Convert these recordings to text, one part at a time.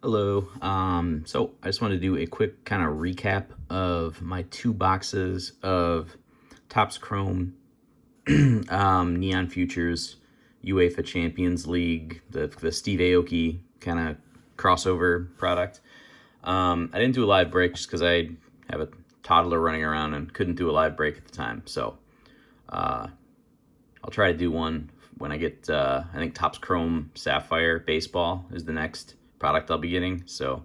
Hello. So I just want to do a quick kind of recap of my 2 boxes of Topps Chrome Neon Futures UEFA Champions League, the Steve Aoki kind of crossover product. I didn't do a live break just because I have a toddler running around and couldn't do a live break at the time. So I'll try to do one when I get, I think Topps Chrome Sapphire Baseball is the next product I'll be getting. So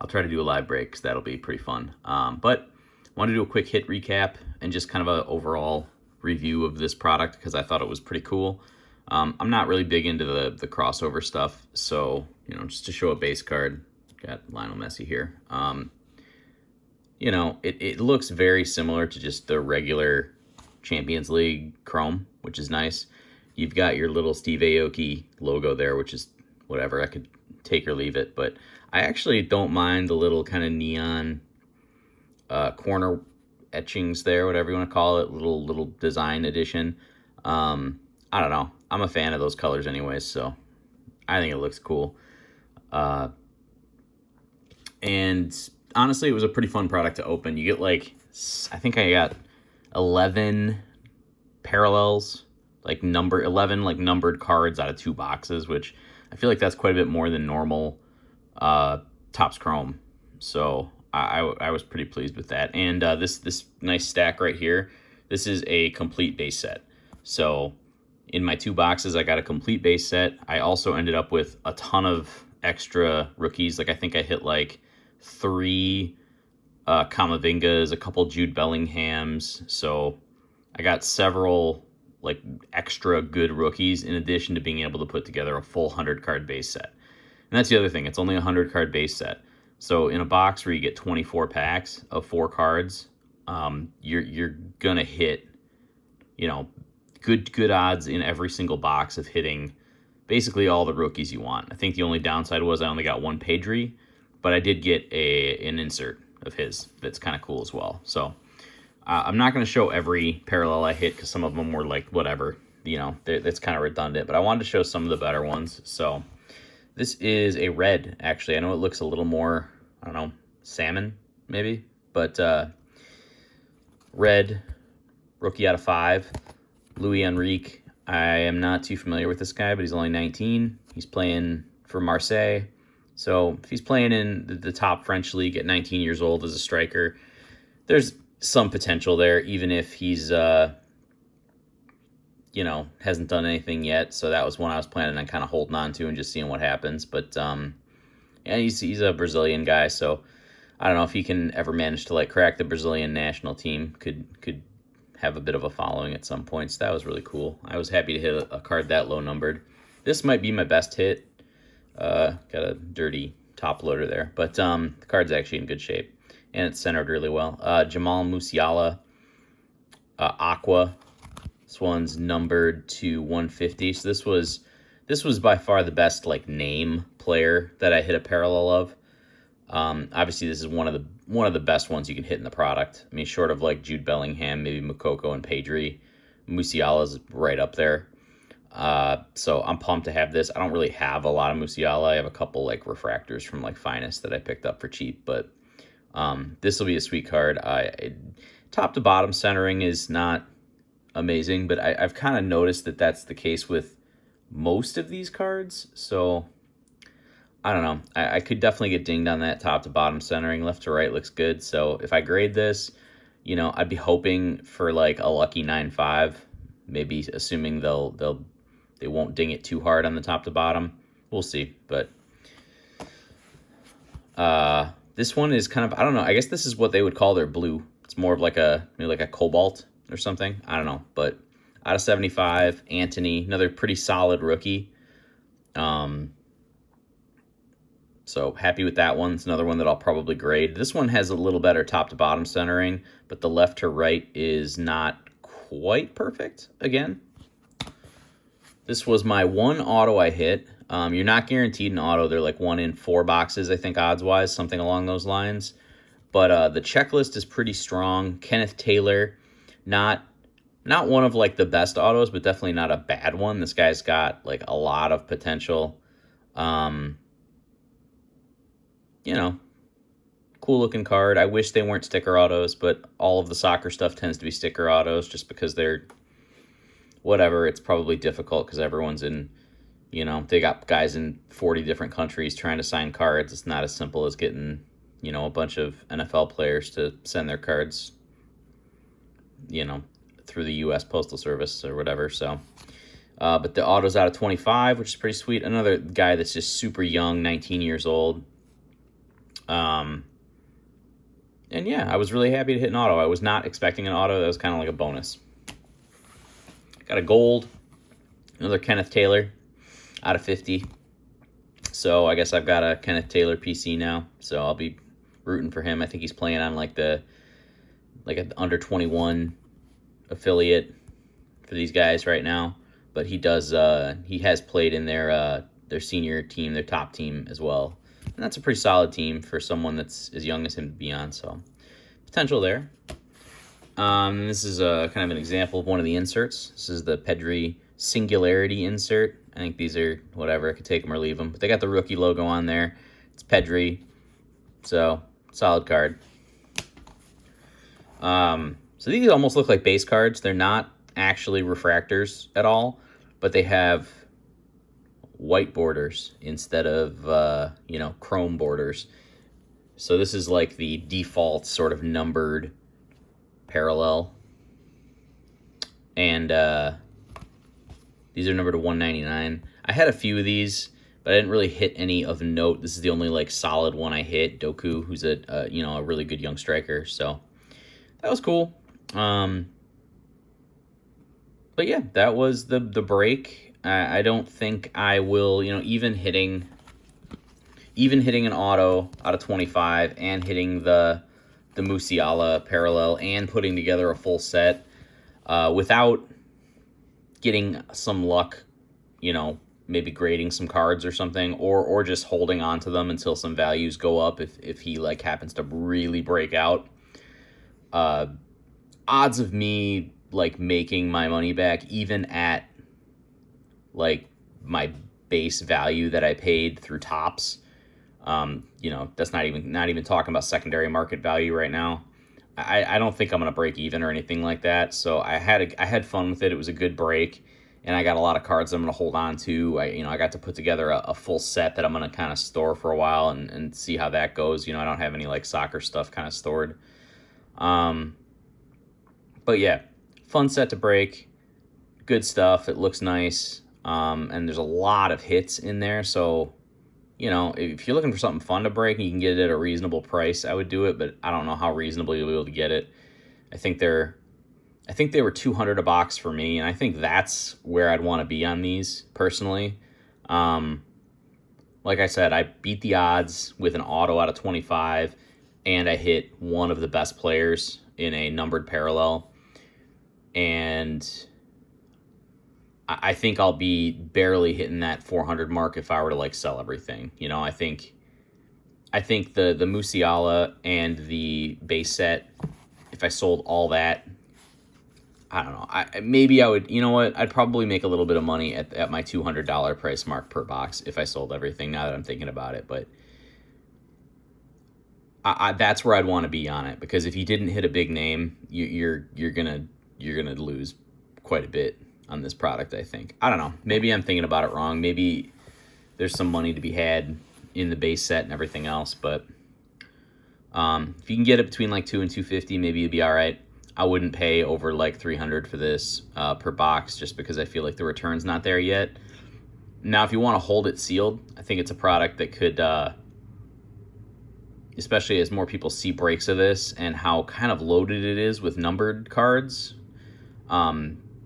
I'll try to do a live break because that'll be pretty fun. But I want to do a quick hit recap and just kind of an overall review of this product because I thought it was pretty cool. I'm not really big into the crossover stuff. So, just to show a base card, got Lionel Messi here. It looks very similar to just the regular Champions League Chrome, which is nice. You've got your little Steve Aoki logo there, which is whatever. I could take or leave it, but I actually don't mind the little kind of neon corner etchings there, whatever you want to call it, little design addition. I don't know. I'm a fan of those colors anyways, so I think it looks cool. And honestly, it was a pretty fun product to open. You get I think I got 11 parallels, like 11 like numbered cards out of 2 boxes, which I feel like that's quite a bit more than normal Topps Chrome. So I was pretty pleased with that. And this nice stack right here, this is a complete base set. So in my 2 boxes, I got a complete base set. I also ended up with a ton of extra rookies. Like I think I hit like 3 Kamavingas, a couple Jude Bellinghams. So I got several like extra good rookies in addition to being able to put together a full 100-card base set. And that's the other thing. It's only a 100-card base set. So in a box where you get 24 packs of 4 cards, you're gonna hit, good odds in every single box of hitting basically all the rookies you want. I think the only downside was I only got 1 Pedri, but I did get an insert of his that's kind of cool as well. So I'm not going to show every parallel I hit because some of them were like whatever, that's kind of redundant. But I wanted to show some of the better ones. So this is a red, actually. I know it looks a little more, I don't know, salmon maybe, but red, rookie out of 5, Louis Enrique. I am not too familiar with this guy, but he's only 19. He's playing for Marseille. So if he's playing in the top French league at 19 years old as a striker, there's some potential there, even if he's, hasn't done anything yet. So that was one I was planning on kind of holding on to and just seeing what happens. But, yeah, he's a Brazilian guy, so I don't know if he can ever manage to like crack the Brazilian national team. Could have a bit of a following at some points. That was really cool. I was happy to hit a card that low numbered. This might be my best hit. Got a dirty top loader there, but the card's actually in good shape and it's centered really well. Jamal Musiala, Aqua. This one's numbered to 150. So this was by far the best like name player that I hit a parallel of. Obviously, this is one of the best ones you can hit in the product. I mean, short of like Jude Bellingham, maybe Moukoko and Pedri, Musiala's right up there. So I'm pumped to have this. I don't really have a lot of Musiala. I have a couple like refractors from like Finest that I picked up for cheap, but this will be a sweet card. Top to bottom centering is not amazing, but I've kind of noticed that that's the case with most of these cards. So I don't know. I could definitely get dinged on that top to bottom centering. Left to right looks good. So if I grade this, I'd be hoping for like a lucky 9.5, maybe assuming they won't ding it too hard on the top to bottom. We'll see. But this one is kind of, I don't know. I guess this is what they would call their blue. It's more of maybe like a cobalt or something. I don't know. But out of 75, Antony, another pretty solid rookie. So happy with that one. It's another one that I'll probably grade. This one has a little better top to bottom centering, but the left to right is not quite perfect again. This was my 1 auto I hit. You're not guaranteed an auto. They're like 1 in 4 boxes, I think, odds-wise, something along those lines. But the checklist is pretty strong. Kenneth Taylor, not one of like the best autos, but definitely not a bad one. This guy's got like a lot of potential. you know, cool looking card. I wish they weren't sticker autos, but all of the soccer stuff tends to be sticker autos just because they're whatever. It's probably difficult because everyone's in, they got guys in 40 different countries trying to sign cards. It's not as simple as getting, a bunch of NFL players to send their cards, through the U.S. Postal Service or whatever. So, but the auto's out of 25, which is pretty sweet. Another guy that's just super young, 19 years old. And yeah, I was really happy to hit an auto. I was not expecting an auto. That was kind of like a bonus. Got a gold, another Kenneth Taylor out of 50. So I guess I've got a Kenneth Taylor PC now. So I'll be rooting for him. I think he's playing on like an under 21 affiliate for these guys right now. But he has played in their senior team, their top team as well. And that's a pretty solid team for someone that's as young as him to be on. So potential there. This is kind of an example of one of the inserts. This is the Pedri Singularity insert. I think these are whatever. I could take them or leave them. But they got the rookie logo on there. It's Pedri. So, solid card. So these almost look like base cards. They're not actually refractors at all. But they have white borders instead of, chrome borders. So this is like the default sort of numbered parallel, and these are numbered to 199. I had a few of these, but I didn't really hit any of note. This is the only like solid one I hit. Doku, who's a really good young striker, so that was cool. But yeah, that was the break. I don't think I will, even hitting an auto out of 25 and hitting the Musiala parallel and putting together a full set without getting some luck, maybe grading some cards or something, or just holding on to them until some values go up if he like happens to really break out. Odds of me like making my money back even at like my base value that I paid through Topps. That's not even talking about secondary market value right now. I don't think I'm going to break even or anything like that. So I had fun with it. It was a good break, and I got a lot of cards I'm going to hold on to. I got to put together a full set that I'm going to kind of store for a while and see how that goes. I don't have any like soccer stuff kind of stored. But yeah, fun set to break. Good stuff. It looks nice. And there's a lot of hits in there, so if you're looking for something fun to break and you can get it at a reasonable price, I would do it, but I don't know how reasonable you'll be able to get it. I think they were $200 a box for me, and I think that's where I'd want to be on these personally. Like I said, I beat the odds with an auto out of 25, and I hit one of the best players in a numbered parallel, and I think I'll be barely hitting that 400 mark if I were to like sell everything. I think the Musiala and the base set, if I sold all that, I don't know. Maybe I would. You know what? I'd probably make a little bit of money at my $200 price mark per box if I sold everything. Now that I'm thinking about it, but that's where I'd want to be on it, because if you didn't hit a big name, you're gonna lose quite a bit on this product, I think. I don't know. Maybe I'm thinking about it wrong. Maybe there's some money to be had in the base set and everything else, but if you can get it between like $200 and $250, maybe you'd be all right. I wouldn't pay over like $300 for this per box, just because I feel like the return's not there yet. Now, if you want to hold it sealed, I think it's a product that could, especially as more people see breaks of this and how kind of loaded it is with numbered cards,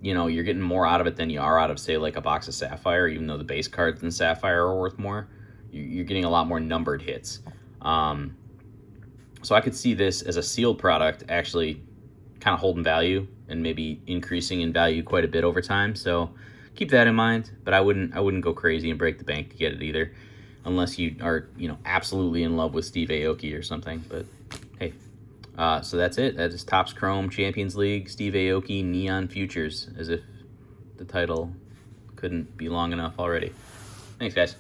you're getting more out of it than you are out of, say, like a box of Sapphire, even though the base cards in Sapphire are worth more. You're getting a lot more numbered hits. So I could see this as a sealed product actually kind of holding value and maybe increasing in value quite a bit over time. So keep that in mind, but I wouldn't go crazy and break the bank to get it either, unless you are, absolutely in love with Steve Aoki or something. But hey, so that's it. That is Topps Chrome Champions League Steve Aoki Neon Futures, as if the title couldn't be long enough already. Thanks, guys.